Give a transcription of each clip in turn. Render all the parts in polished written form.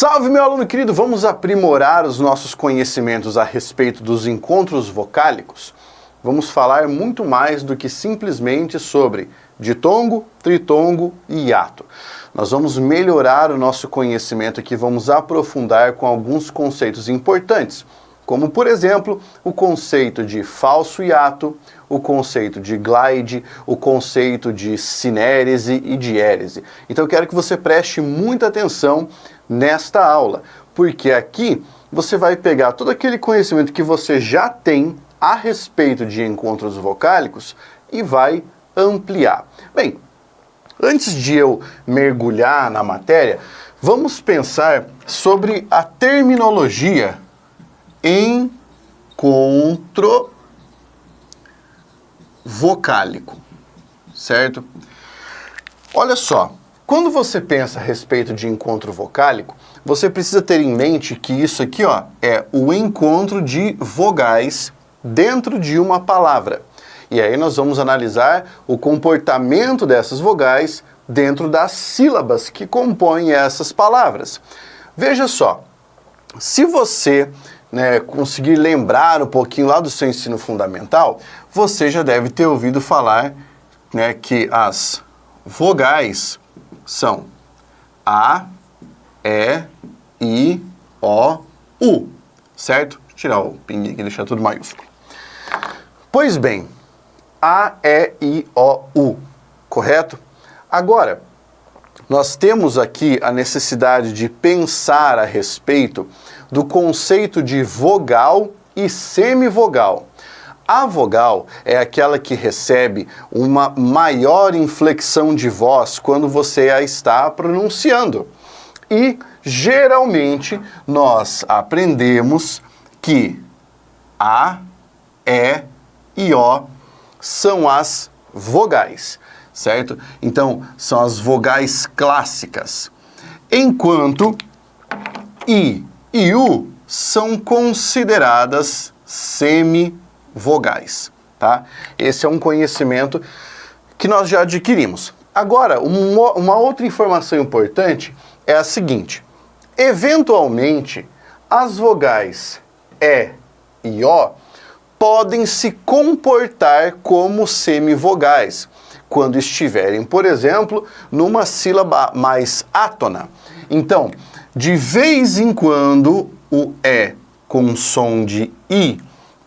Salve, meu aluno querido! Vamos aprimorar os nossos conhecimentos a respeito dos encontros vocálicos? Vamos falar muito mais do que simplesmente sobre ditongo, tritongo e hiato. Nós vamos melhorar o nosso conhecimento aqui, vamos aprofundar com alguns conceitos importantes, como, por exemplo, o conceito de falso hiato, o conceito de glide, o conceito de sinérese e diérese. Então eu quero que você preste muita atenção nesta aula, porque aqui você vai pegar todo aquele conhecimento que você já tem a respeito de encontros vocálicos e vai ampliar. Bem, antes de eu mergulhar na matéria, vamos pensar sobre a terminologia encontro vocálico, certo? Olha só, quando você pensa a respeito de encontro vocálico, você precisa ter em mente que isso aqui, ó, é o encontro de vogais dentro de uma palavra. E aí nós vamos analisar o comportamento dessas vogais dentro das sílabas que compõem essas palavras. Veja só, se você conseguir lembrar um pouquinho lá do seu ensino fundamental, você já deve ter ouvido falar que as vogais são A, E, I, O, U, certo? Deixa eu tirar o pinguim aqui e deixar tudo maiúsculo. Pois bem, A, E, I, O, U, correto? Agora, nós temos aqui a necessidade de pensar a respeito do conceito de vogal e semivogal. A vogal é aquela que recebe uma maior inflexão de voz quando você a está pronunciando. E, geralmente, nós aprendemos que A, E e O são as vogais, certo? Então, são as vogais clássicas. Enquanto I e U são consideradas semivogais, tá? Esse é um conhecimento que nós já adquirimos. Agora, uma outra informação importante é a seguinte: eventualmente, as vogais E e O podem se comportar como semivogais, quando estiverem, por exemplo, numa sílaba mais átona. Então, de vez em quando, o E com som de I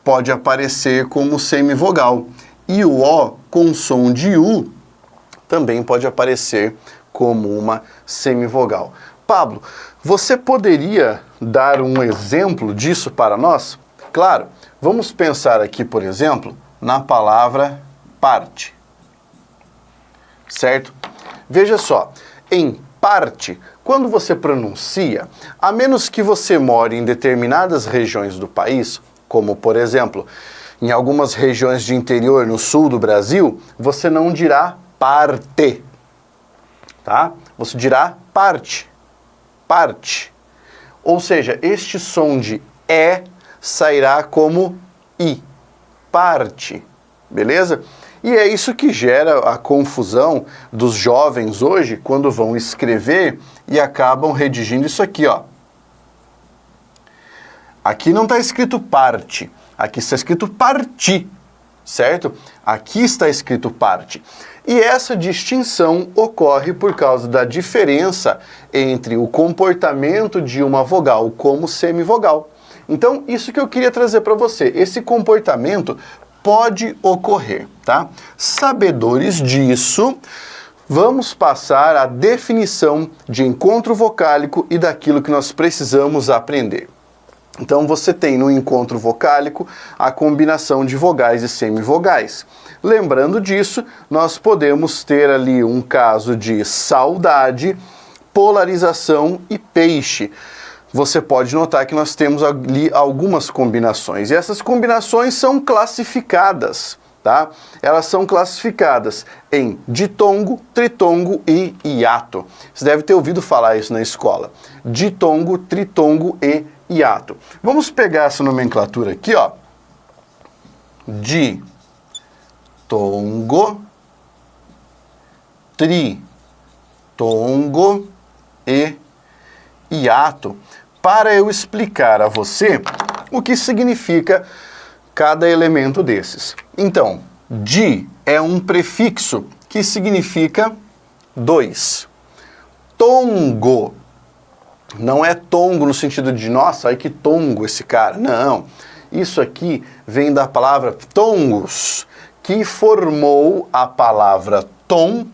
pode aparecer como semivogal, e o O com som de U também pode aparecer como uma semivogal. Pablo, você poderia dar um exemplo disso para nós? Claro, vamos pensar aqui, por exemplo, na palavra parte, certo? Veja só, em parte, quando você pronuncia, a menos que você more em determinadas regiões do país, como, por exemplo, em algumas regiões de interior no sul do Brasil, você não dirá parte, tá? Você dirá parte, parte. Ou seja, este som de E sairá como I, parte, beleza? E é isso que gera a confusão dos jovens hoje quando vão escrever e acabam redigindo isso aqui, ó. Aqui não está escrito parte, aqui está escrito parti, certo? Aqui está escrito parte. E essa distinção ocorre por causa da diferença entre o comportamento de uma vogal como semivogal. Então, isso que eu queria trazer para você, esse comportamento pode ocorrer, tá? Sabedores disso, vamos passar à definição de encontro vocálico e daquilo que nós precisamos aprender. Então você tem no encontro vocálico a combinação de vogais e semivogais. Lembrando disso, nós podemos ter ali um caso de saudade, polarização e peixe. Você pode notar que nós temos ali algumas combinações. E essas combinações são classificadas, tá? Elas são classificadas em ditongo, tritongo e hiato. Você deve ter ouvido falar isso na escola. Ditongo, tritongo e hiato. Vamos pegar essa nomenclatura aqui, ó. Ditongo, tritongo e hiato para eu explicar a você o que significa cada elemento desses. Então, de é um prefixo que significa 2. Tongo não é tongo no sentido de, nossa, ai que tongo esse cara. Não. Isso aqui vem da palavra tongos, que formou a palavra tom,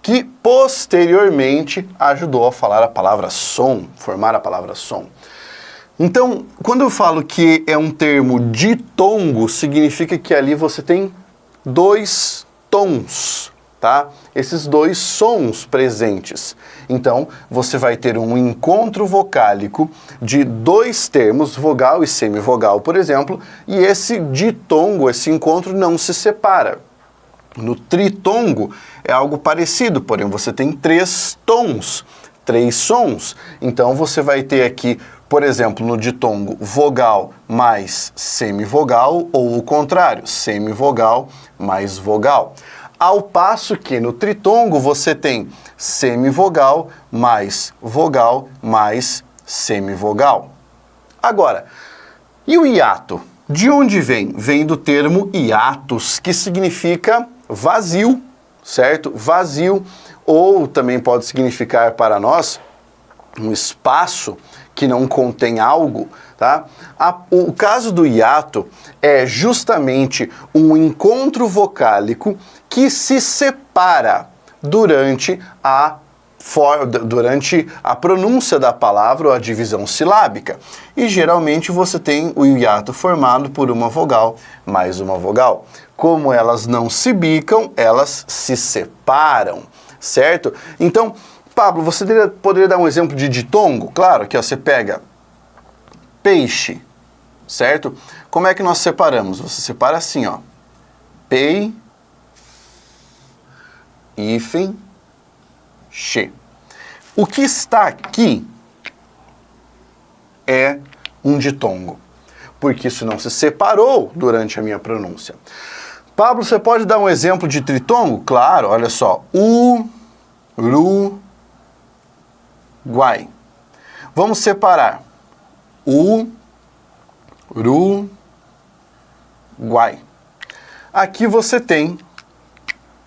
que posteriormente ajudou a falar a palavra som, formar a palavra som. Então, quando eu falo que é um termo ditongo, significa que ali você tem 2 tons, tá? Esses 2 sons presentes. Então, você vai ter um encontro vocálico de 2 termos, vogal e semivogal, por exemplo, e esse ditongo, esse encontro não se separa. No tritongo é algo parecido, porém você tem 3 tons, 3 sons. Então você vai ter aqui, por exemplo, no ditongo, vogal mais semivogal, ou o contrário, semivogal mais vogal. Ao passo que no tritongo você tem semivogal mais vogal mais semivogal. Agora, e o hiato? De onde vem? Vem do termo hiatus, que significa vazio, certo? Vazio, ou também pode significar para nós um espaço que não contém algo, tá? O caso do hiato é justamente um encontro vocálico que se separa durante a pronúncia da palavra ou a divisão silábica. E geralmente você tem o hiato formado por uma vogal mais uma vogal. Como elas não se bicam, elas se separam, certo? Então, Pablo, você poderia dar um exemplo de ditongo? Claro, que você pega peixe, certo? Como é que nós separamos? Você separa assim, ó. Pei, hífen, che. O que está aqui é um ditongo, porque isso não se separou durante a minha pronúncia. Pablo, você pode dar um exemplo de tritongo? Claro, olha só. Uruguai. Vamos separar. Uruguai. Aqui você tem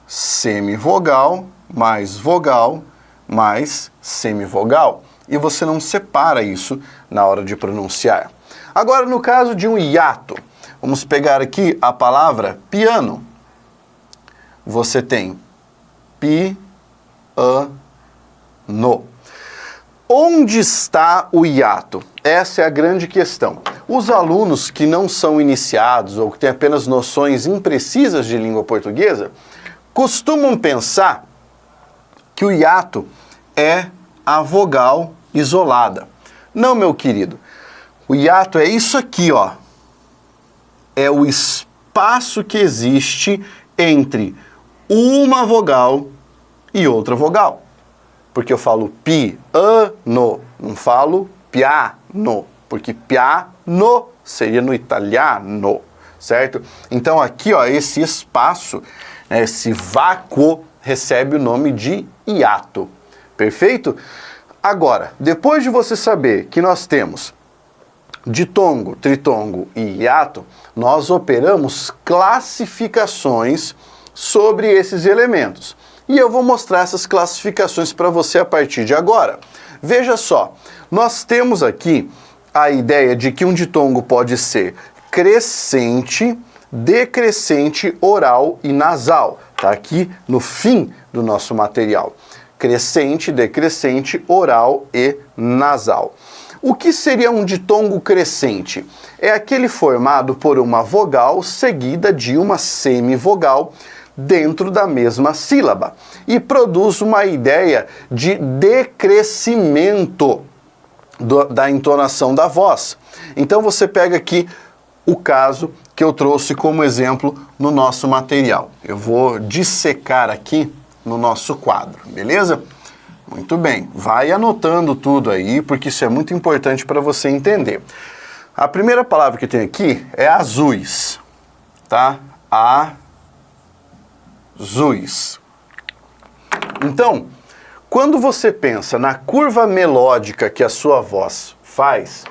semivogal mais vogal mais semivogal. E você não separa isso na hora de pronunciar. Agora, no caso de um hiato, vamos pegar aqui a palavra piano. Você tem pi-a-no. Onde está o hiato? Essa é a grande questão. Os alunos que não são iniciados ou que têm apenas noções imprecisas de língua portuguesa costumam pensar que o hiato é a vogal isolada. Não, meu querido. O hiato é isso aqui, ó. É o espaço que existe entre uma vogal e outra vogal. Porque eu falo piano, não falo piano, porque piano seria no italiano, certo? Então aqui, ó, esse espaço, né, esse vácuo, recebe o nome de hiato. Perfeito? Agora, depois de você saber que nós temos ditongo, tritongo e hiato, nós operamos classificações sobre esses elementos. E eu vou mostrar essas classificações para você a partir de agora. Veja só, nós temos aqui a ideia de que um ditongo pode ser crescente, decrescente, oral e nasal. Está aqui no fim do nosso material. Crescente, decrescente, oral e nasal. O que seria um ditongo crescente? É aquele formado por uma vogal seguida de uma semivogal dentro da mesma sílaba e produz uma ideia de decrescimento da entonação da voz. Então você pega aqui o caso que eu trouxe como exemplo no nosso material. Eu vou dissecar aqui no nosso quadro, beleza? Muito bem, vai anotando tudo aí, porque isso é muito importante para você entender. A primeira palavra que tem aqui é azuis, tá? Azuis. Então, Quando você pensa na curva melódica que a sua voz faz,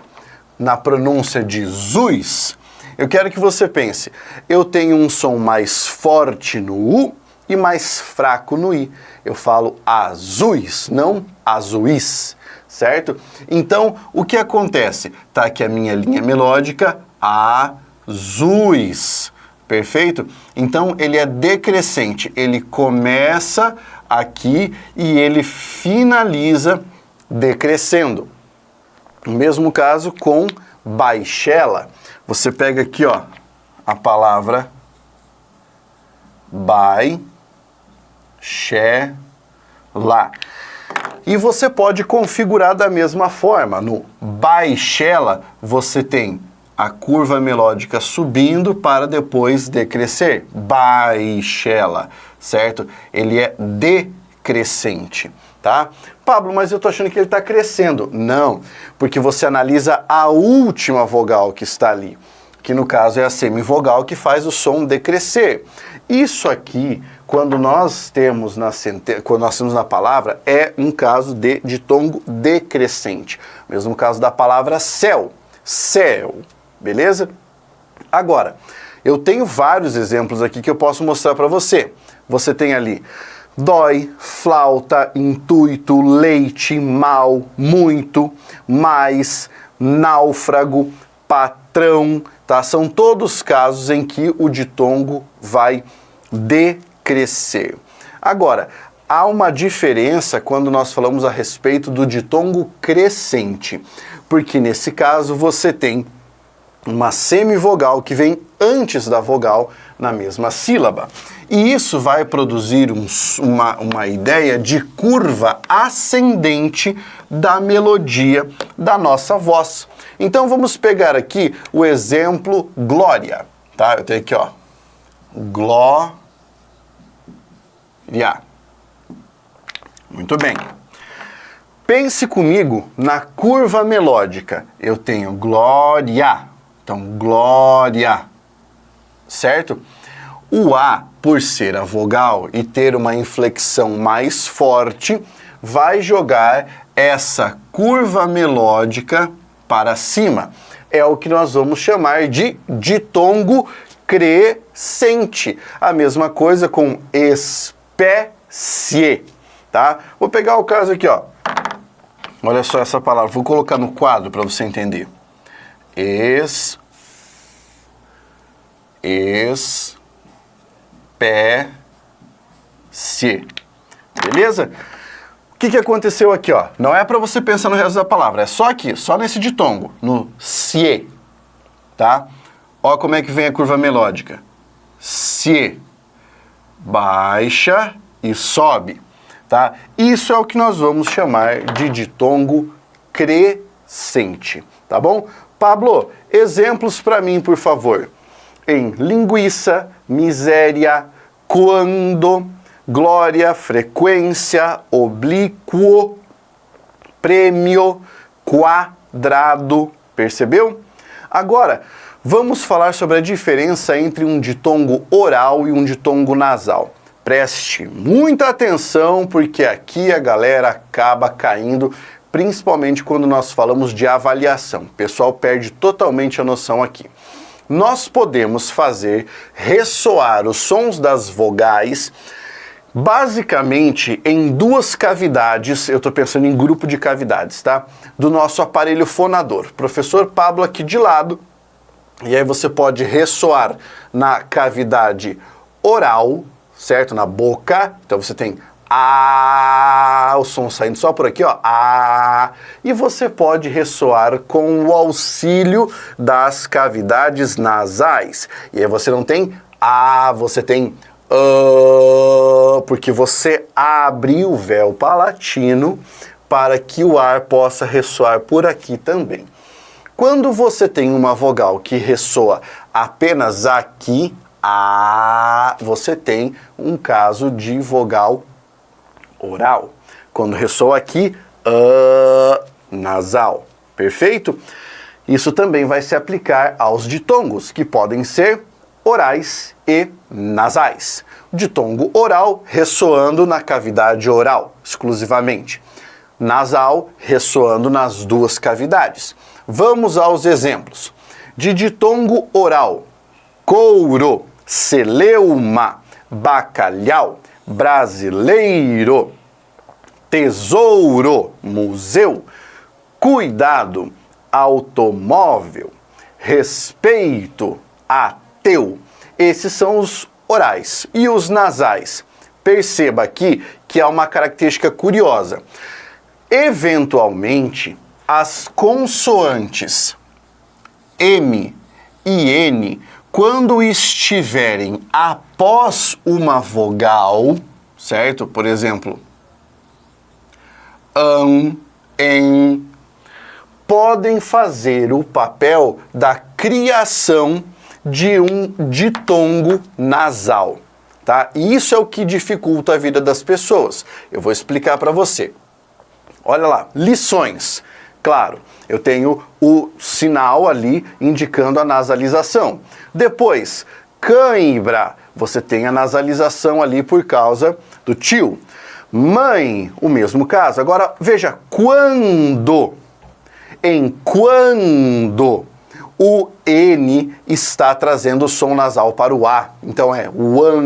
na pronúncia de ZUS, eu quero que você pense, eu tenho um som mais forte no U e mais fraco no I. Eu falo azuis, não azuis, certo? Então, o que acontece? Tá aqui a minha linha melódica, azuis, perfeito? Então, ele é decrescente, ele começa aqui e ele finaliza decrescendo. O mesmo caso com baixela. Você pega aqui, ó, a palavra baixela. E você pode configurar da mesma forma. No baixela, você tem a curva melódica subindo para depois decrescer. Baixela, certo? Ele é decrescente, tá? Pablo, mas eu tô achando que ele está crescendo. Não, porque você analisa a última vogal que está ali, que no caso é a semivogal que faz o som decrescer. Isso aqui, quando nós temos na palavra, é um caso de ditongo decrescente. Mesmo caso da palavra céu, céu, beleza? Agora, eu tenho vários exemplos aqui que eu posso mostrar para você. Você tem ali dói, flauta, intuito, leite, mal, muito, mais, náufrago, patrão, tá? São todos casos em que o ditongo vai decrescer. Agora, há uma diferença quando nós falamos a respeito do ditongo crescente, porque nesse caso você tem uma semivogal que vem antes da vogal na mesma sílaba. E isso vai produzir uma ideia de curva ascendente da melodia da nossa voz. Então vamos pegar aqui o exemplo glória, tá? Eu tenho aqui, ó, glória. Muito bem. Pense comigo na curva melódica. Eu tenho glória. Então, glória, certo? O A, por ser a vogal e ter uma inflexão mais forte, vai jogar essa curva melódica para cima. É o que nós vamos chamar de ditongo crescente. A mesma coisa com espécie, tá? Vou pegar o caso aqui, ó. Olha só essa palavra, vou colocar no quadro para você entender. Espécie. Beleza? O que aconteceu aqui, ó? Não é para você pensar no resto da palavra, é só aqui, só nesse ditongo, no se, tá? Ó como é que vem a curva melódica. Se, baixa e sobe, tá? Isso é o que nós vamos chamar de ditongo crescente, tá bom? Pablo, exemplos para mim, por favor. Em linguiça, miséria, quando, glória, frequência, oblíquo, prêmio, quadrado, percebeu? Agora, vamos falar sobre a diferença entre um ditongo oral e um ditongo nasal. Preste muita atenção, porque aqui a galera acaba caindo, principalmente quando nós falamos de avaliação. O pessoal perde totalmente a noção aqui. Nós podemos fazer ressoar os sons das vogais basicamente em duas cavidades, eu estou pensando em grupo de cavidades, tá? Do nosso aparelho fonador. Professor Pablo aqui de lado, e aí você pode ressoar na cavidade oral, certo? Na boca, então você tem o som saindo só por aqui, ó, e você pode ressoar com o auxílio das cavidades nasais. E aí você não tem você tem porque você abre o véu palatino para que o ar possa ressoar por aqui também. Quando você tem uma vogal que ressoa apenas aqui, você tem um caso de vogal oral. Quando ressoa aqui, nasal. Perfeito? Isso também vai se aplicar aos ditongos, que podem ser orais e nasais. Ditongo oral ressoando na cavidade oral, exclusivamente. Nasal ressoando nas duas cavidades. Vamos aos exemplos. De ditongo oral: couro, celeuma, bacalhau, brasileiro, tesouro, museu, cuidado, automóvel, respeito, ateu. Esses são os orais. E os nasais? Perceba aqui que há uma característica curiosa. Eventualmente, as consoantes M e N, quando estiverem após uma vogal, certo? Por exemplo, em, podem fazer o papel da criação de um ditongo nasal, tá? E isso é o que dificulta a vida das pessoas. Eu vou explicar para você. Olha lá, lições. Claro, eu tenho o sinal ali indicando a nasalização. Depois, cãibra, você tem a nasalização ali por causa do tio. Mãe, o mesmo caso. Agora, veja, quando, o N está trazendo o som nasal para o A. Então é wan,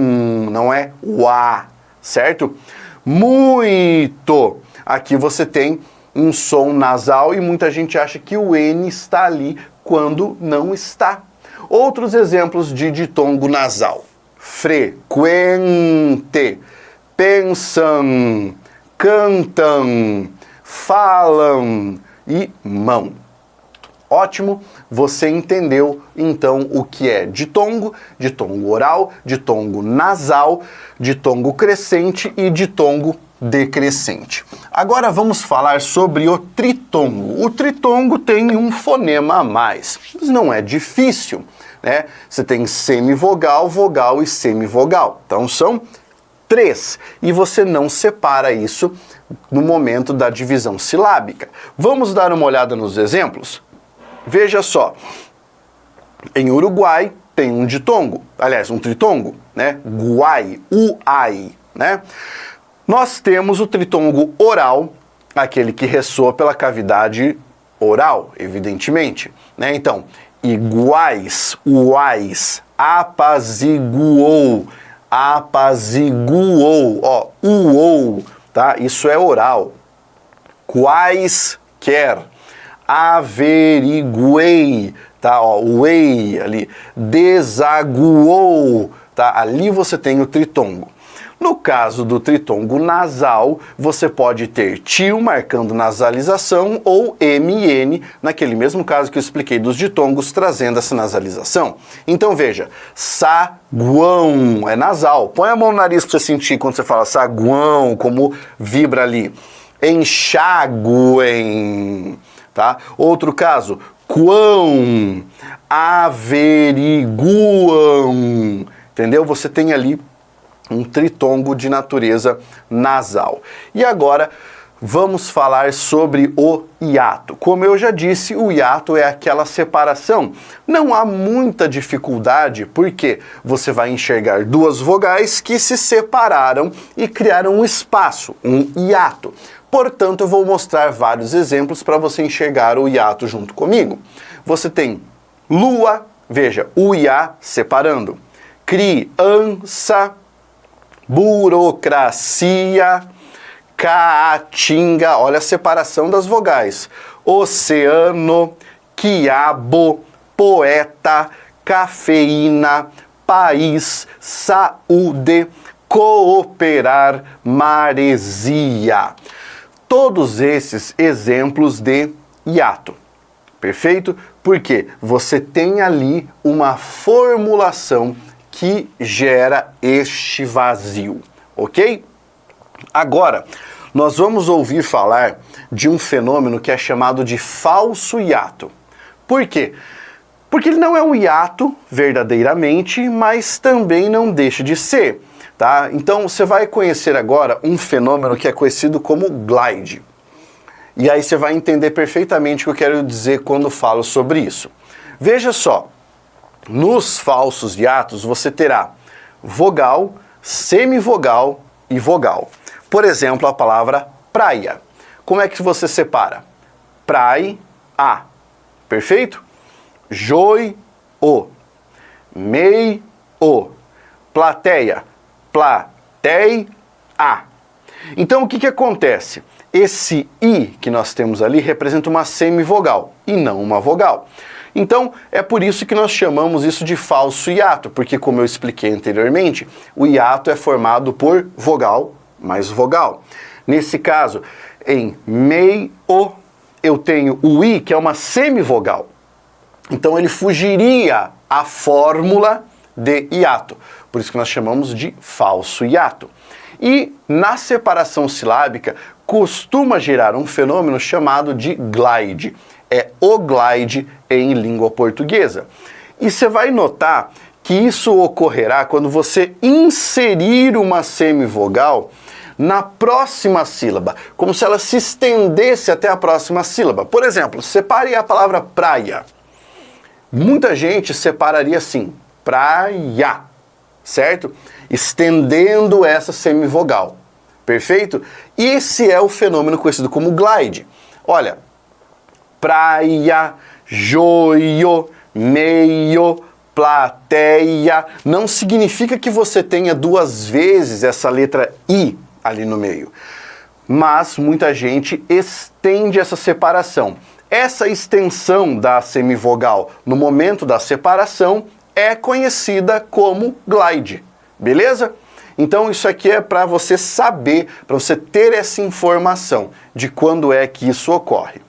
não é o A, certo? Muito. Aqui você tem um som nasal e muita gente acha que o N está ali quando não está. Outros exemplos de ditongo nasal: frequente, pensam, cantam, falam e mão. Ótimo, você entendeu então o que é ditongo oral, ditongo nasal, ditongo crescente e ditongo decrescente. Agora vamos falar sobre o tritongo. O tritongo tem um fonema a mais, mas não é difícil, né? Você tem semivogal, vogal e semivogal. Então são 3. E você não separa isso no momento da divisão silábica. Vamos dar uma olhada nos exemplos? Veja só. Em Uruguai tem um ditongo, aliás, um tritongo, né? Guai, uai, né? Nós temos o tritongo oral, aquele que ressoa pela cavidade oral, evidentemente, né? Então, iguais, uais, apaziguou, ó, uou, tá? Isso é oral. Quaisquer, averiguei, tá? Ó, wei ali, desaguou, tá? Ali você tem o tritongo. No caso do tritongo nasal, você pode ter tio marcando nasalização ou MN, naquele mesmo caso que eu expliquei dos ditongos, trazendo essa nasalização. Então veja, saguão é nasal. Põe a mão no nariz para você sentir quando você fala saguão, como vibra ali. Enxaguem, tá? Outro caso, quão, averiguam, entendeu? Você tem ali um tritongo de natureza nasal. E agora vamos falar sobre o hiato. Como eu já disse, o hiato é aquela separação. Não há muita dificuldade, porque você vai enxergar duas vogais que se separaram e criaram um espaço, um hiato. Portanto, eu vou mostrar vários exemplos para você enxergar o hiato junto comigo. Você tem lua, veja, o iá separando. Criança, burocracia, caatinga, olha a separação das vogais. Oceano, quiabo, poeta, cafeína, país, saúde, cooperar, maresia. Todos esses exemplos de hiato. Perfeito? Porque você tem ali uma formulação que gera este vazio, ok? Agora, nós vamos ouvir falar de um fenômeno que é chamado de falso hiato. Por quê? Porque ele não é um hiato verdadeiramente, mas também não deixa de ser, tá? Então você vai conhecer agora um fenômeno que é conhecido como glide. E aí você vai entender perfeitamente o que eu quero dizer quando falo sobre isso. Veja só, nos falsos hiatos você terá vogal, semivogal e vogal. Por exemplo, a palavra praia. Como é que você separa? Praia, perfeito? Joi, mei, plateia, platei, Então o que acontece? Esse I que nós temos ali representa uma semivogal e não uma vogal. Então é por isso que nós chamamos isso de falso hiato, porque como eu expliquei anteriormente, o hiato é formado por vogal mais vogal. Nesse caso, em mei, eu tenho o I, que é uma semivogal. Então ele fugiria à fórmula de hiato. Por isso que nós chamamos de falso hiato. E na separação silábica costuma gerar um fenômeno chamado de glide. É o glide em língua portuguesa. E você vai notar que isso ocorrerá quando você inserir uma semivogal na próxima sílaba, como se ela se estendesse até a próxima sílaba. Por exemplo, separe a palavra praia. Muita gente separaria assim, praia, certo? Estendendo essa semivogal, perfeito? Esse é o fenômeno conhecido como glide. Olha, praia, joio, meio, plateia, não significa que você tenha duas vezes essa letra I ali no meio, mas muita gente estende essa separação. Essa extensão da semivogal no momento da separação é conhecida como glide, beleza? Então isso aqui é para você saber, para você ter essa informação de quando é que isso ocorre.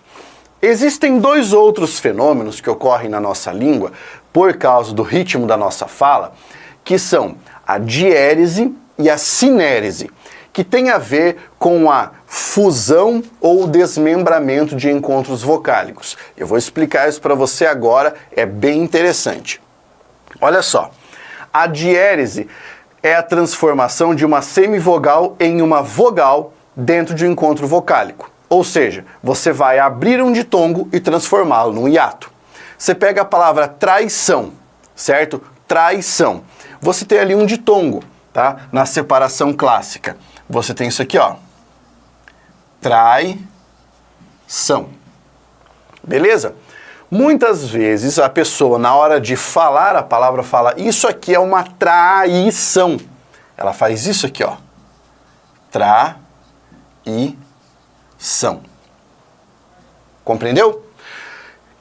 Existem dois outros fenômenos que ocorrem na nossa língua por causa do ritmo da nossa fala, que são a diérese e a sinérese, que tem a ver com a fusão ou desmembramento de encontros vocálicos. Eu vou explicar isso para você agora, é bem interessante. Olha só, a diérese é a transformação de uma semivogal em uma vogal dentro de um encontro vocálico. Ou seja, você vai abrir um ditongo e transformá-lo num hiato. Você pega a palavra traição, certo? Traição. Você tem ali um ditongo, tá? Na separação clássica. Você tem isso aqui, ó. Traição. Beleza? Muitas vezes a pessoa, na hora de falar a palavra, fala, isso aqui é uma traição. Ela faz isso aqui, ó. Traição. Compreendeu?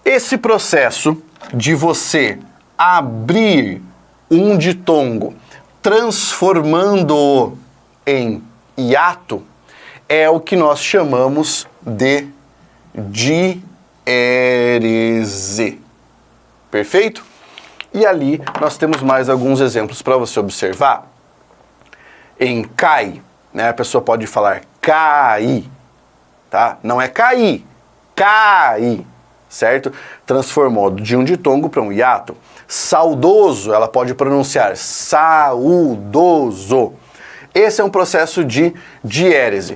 Esse processo de você abrir um ditongo, transformando-o em hiato, é o que nós chamamos de diérese. Perfeito? E ali nós temos mais alguns exemplos para você observar. Em cai, né, a pessoa pode falar cai, tá? Não é cair, cai, certo? Transformou de um ditongo para um hiato. Saudoso, ela pode pronunciar saudoso. Esse é um processo de diérese.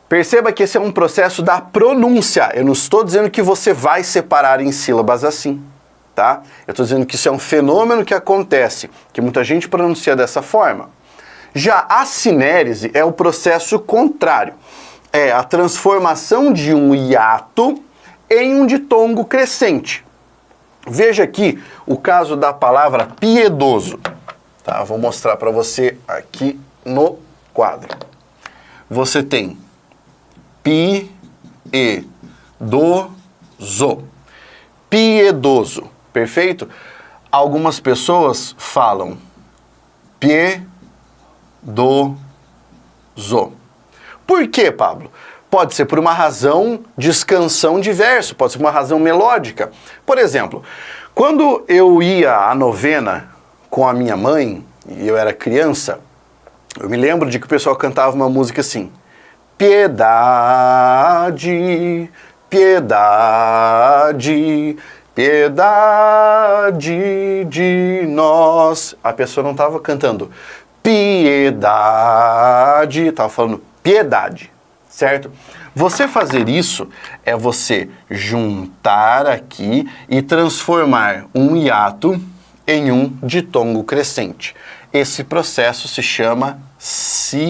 Perceba que esse é um processo da pronúncia. Eu não estou dizendo que você vai separar em sílabas assim, tá? Eu estou dizendo que isso é um fenômeno que acontece, que muita gente pronuncia dessa forma. Já a sinérese é o processo contrário. É a transformação de um hiato em um ditongo crescente. Veja aqui o caso da palavra piedoso. Tá? Vou mostrar para você aqui no quadro. Você tem piedoso. Piedoso, perfeito? Algumas pessoas falam piedoso. Por quê, Pablo? Pode ser por uma razão de scansão de verso, pode ser por uma razão melódica. Por exemplo, quando eu ia à novena com a minha mãe, e eu era criança, eu me lembro de que o pessoal cantava uma música assim: piedade, piedade, piedade de nós. A pessoa não estava cantando piedade, estava falando piedade, certo? Você fazer isso é você juntar aqui e transformar um hiato em um ditongo crescente. Esse processo se chama sinérese.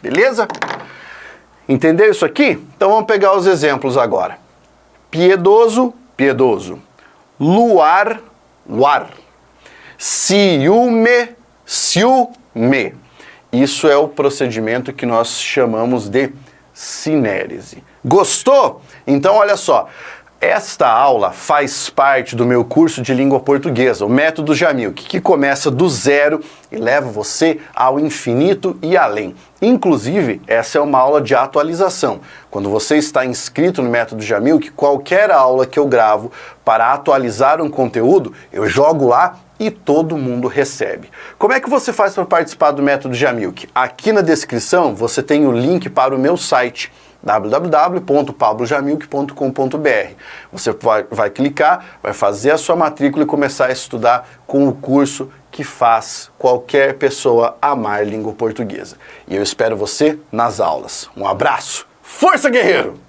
Beleza? Entendeu isso aqui? Então vamos pegar os exemplos agora. Piedoso, piedoso. Luar, luar. Ciúme, ciúme. Isso é o procedimento que nós chamamos de sinérese. Gostou? Então olha só. Esta aula faz parte do meu curso de língua portuguesa, o Método Jamilk, que começa do zero e leva você ao infinito e além. Inclusive, essa é uma aula de atualização. Quando você está inscrito no Método Jamilk, qualquer aula que eu gravo para atualizar um conteúdo, eu jogo lá e todo mundo recebe. Como é que você faz para participar do Método Jamilk? Aqui na descrição você tem o link para o meu site, www.pablojamilk.com.br. Você vai clicar, vai fazer a sua matrícula e começar a estudar com o curso que faz qualquer pessoa amar língua portuguesa. E eu espero você nas aulas. Um abraço! Força, guerreiro!